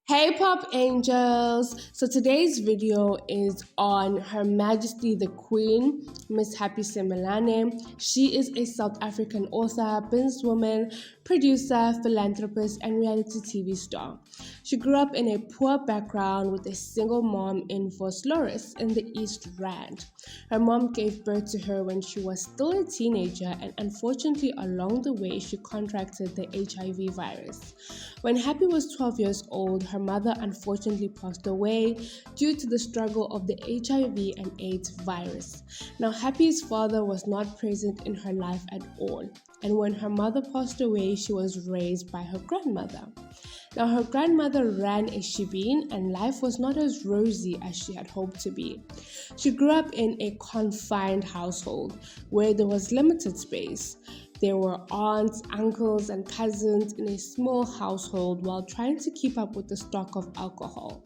Hey Pop Angels! So today's video is on Her Majesty the Queen, Miss Happy Simelane. She is a South African author, businesswoman, producer, philanthropist, and reality TV star. She grew up in a poor background with a single mom in Vosloorus in the East Rand. Her mom gave birth to her when she was still a teenager, and unfortunately along the way she contracted the HIV virus. When Happy was 12 years old, her mother unfortunately passed away due to the struggle of the HIV and AIDS virus. Now, Happy's father was not present in her life at all, and when her mother passed away, she was raised by her grandmother. Now, her grandmother ran a shebeen, and life was not as rosy as she had hoped to be. She grew up in a confined household where there was limited space. There were aunts, uncles, and cousins in a small household while trying to keep up with the stock of alcohol.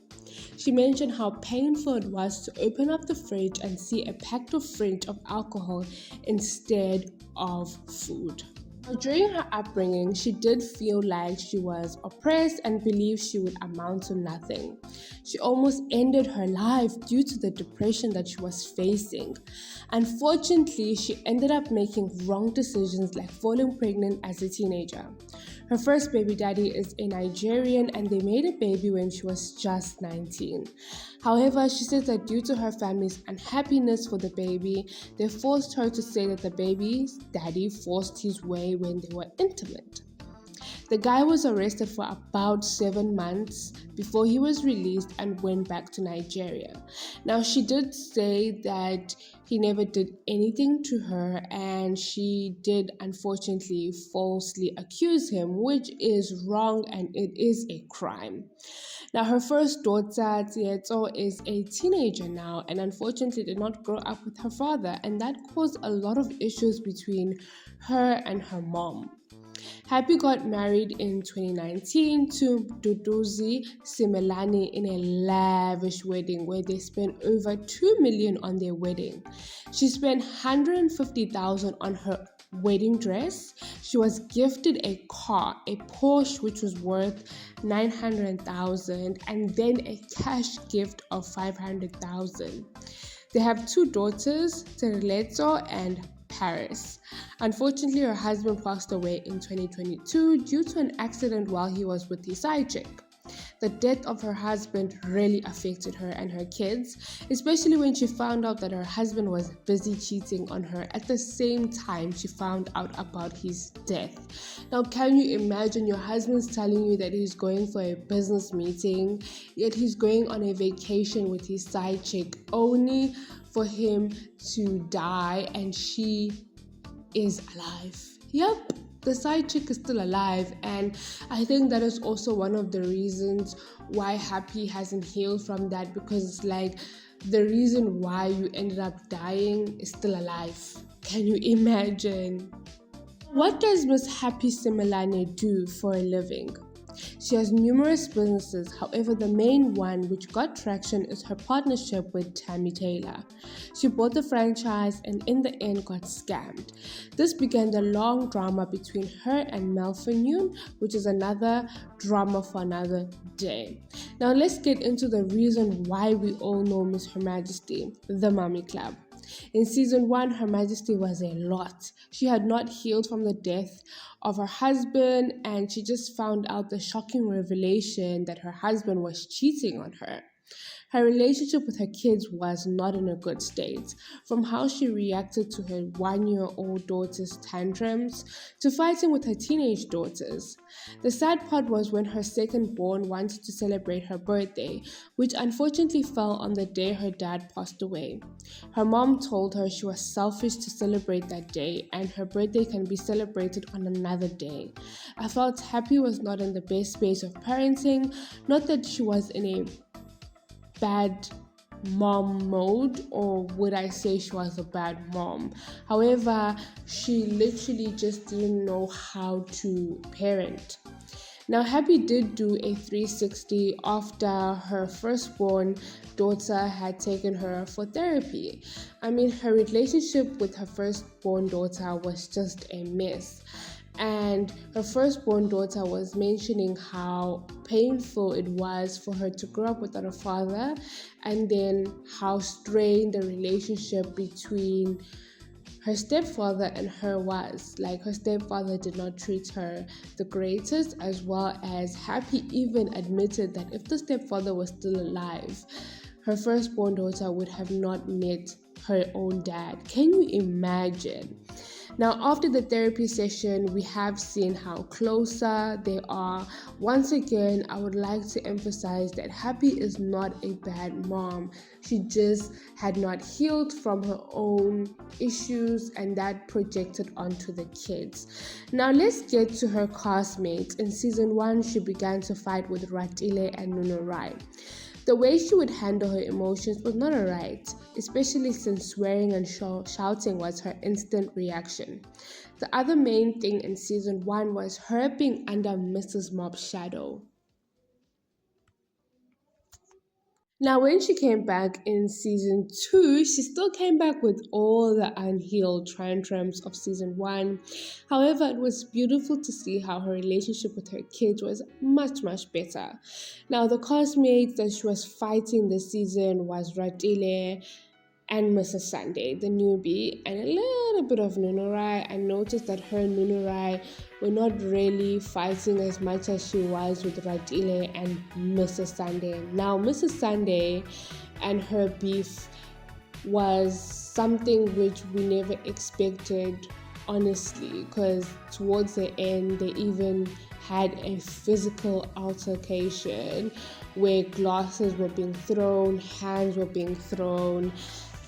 She mentioned how painful it was to open up the fridge and see a packed of fridge of alcohol instead of food. During her upbringing, she did feel like she was oppressed and believed she would amount to nothing. She almost ended her life due to the depression that she was facing. Unfortunately, she ended up making wrong decisions like falling pregnant as a teenager. Her first baby daddy is a Nigerian and they made a baby when she was just 19. However, she says that due to her family's unhappiness for the baby, they forced her to say that the baby's daddy forced his way when they were intimate. The guy was arrested for about 7 months before he was released and went back to Nigeria. Now, she did say that he never did anything to her and she did unfortunately falsely accuse him, which is wrong and it is a crime. Now, her first daughter, Tieto, is a teenager now and unfortunately did not grow up with her father, and that caused a lot of issues between her and her mom. Happy got married in 2019 to Duduzi Simelane in a lavish wedding where they spent over 2 million on their wedding. She spent 150,000 on her wedding dress. She was gifted a car, a Porsche, which was worth 900,000, and then a cash gift of 500,000. They have 2 daughters, Terletso and Paris. Unfortunately, her husband passed away in 2022 due to an accident while he was with his side chick. The death of her husband really affected her and her kids, especially when she found out that her husband was busy cheating on her at the same time she found out about his death. Now, can you imagine your husband's telling you that he's going for a business meeting, yet he's going on a vacation with his side chick only for him to die and she is alive? Yep, the side chick is still alive, and I think that is also one of the reasons why Happy hasn't healed from that, because it's like the reason why you ended up dying is still alive. Can you imagine? What does Miss Happy Simelane do for a living? She has numerous businesses, however the main one which got traction is her partnership with Tammy Taylor. She bought the franchise and in the end got scammed. This began the long drama between her and Mel Fanoon, which is another drama for another day. Now let's get into the reason why we all know Miss Her Majesty, the Mummy Club. In season 1, Her Majesty was a lot. She had not healed from the death of her husband and she just found out the shocking revelation that her husband was cheating on her. Her relationship with her kids was not in a good state, from how she reacted to her 1-year-old daughter's tantrums to fighting with her teenage daughters. The sad part was when her second born wanted to celebrate her birthday, which unfortunately fell on the day her dad passed away. Her mom told her she was selfish to celebrate that day and her birthday can be celebrated on another day. I felt Happy was not in the best space of parenting, not that she was in a bad mom mode, or would I say she was a bad mom. However, she literally just didn't know how to parent. Now, Happy did do a 360 after her firstborn daughter had taken her for therapy. I mean, her relationship with her firstborn daughter was just a mess. And her firstborn daughter was mentioning how painful it was for her to grow up without a father, and then how strained the relationship between her stepfather and her was. Like, her stepfather did not treat her the greatest, as well as Happy even admitted that if the stepfather was still alive, her firstborn daughter would have not met her own dad. Can you imagine? Now, after the therapy session, we have seen how closer they are. Once again, I would like to emphasize that Happy is not a bad mom. She just had not healed from her own issues, and that projected onto the kids. Now, let's get to her castmates. In season 1, she began to fight with Ratile and Nunurai. The way she would handle her emotions was not alright, especially since swearing and shouting was her instant reaction. The other main thing in season 1 was her being under Mrs. Mob's shadow. Now, when she came back in season 2, she still came back with all the unhealed tantrums of season 1. However, it was beautiful to see how her relationship with her kids was much, much better. Now, the castmates that she was fighting this season was Ratile and Mrs. Sunday, the newbie, and a little bit of Nunurai. I noticed that her and Nunurai were not really fighting as much as she was with Ratile and Mrs. Sunday. Now, Mrs. Sunday and her beef was something which we never expected, honestly, because towards the end, they even had a physical altercation where glasses were being thrown, hands were being thrown.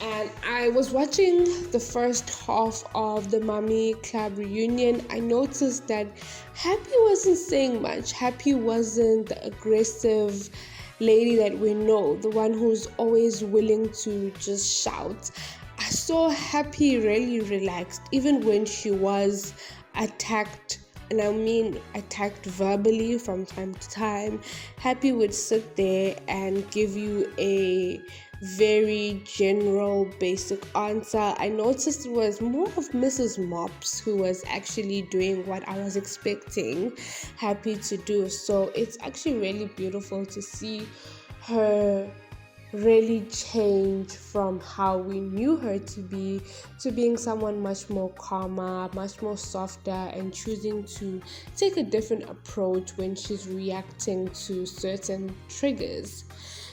And I was watching the first half of the Mommy Club reunion. I noticed that Happy wasn't saying much. Happy wasn't the aggressive lady that we know, the one who's always willing to just shout. I saw Happy really relaxed, even when she was attacked. And I mean attacked verbally from time to time. Happy would sit there and give you a very general, basic answer. I noticed it was more of Mrs. Mops who was actually doing what I was expecting Happy to do. So it's actually really beautiful to see her really change from how we knew her to be, to being someone much more calmer, much more softer, and choosing to take a different approach when she's reacting to certain triggers.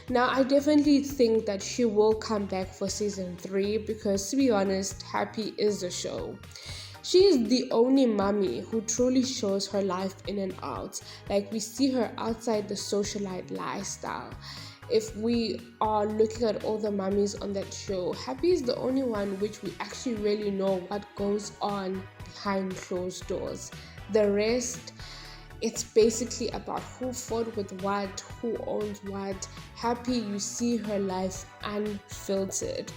Now, I definitely think that she will come back for season 3 because, to be honest, Happy is the show. She is the only mommy who truly shows her life in and out. Like, we see her outside the socialite lifestyle. If we are looking at all the mummies on that show, Happy is the only one which we actually really know what goes on behind closed doors. The rest, it's basically about who fought with what, who owns what. Happy, you see her life unfiltered.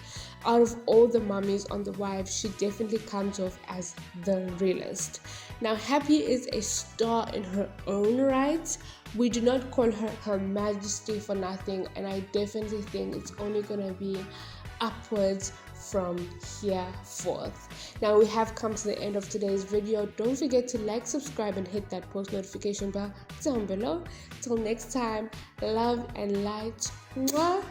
Out of all the mummies on The Wives, she definitely comes off as the realest. Now, Happy is a star in her own right. We do not call her Her Majesty for nothing, and I definitely think it's only going to be upwards from here forth. Now, we have come to the end of today's video. Don't forget to like, subscribe, and hit that post notification bell down below. Till next time, love and light. Mwah!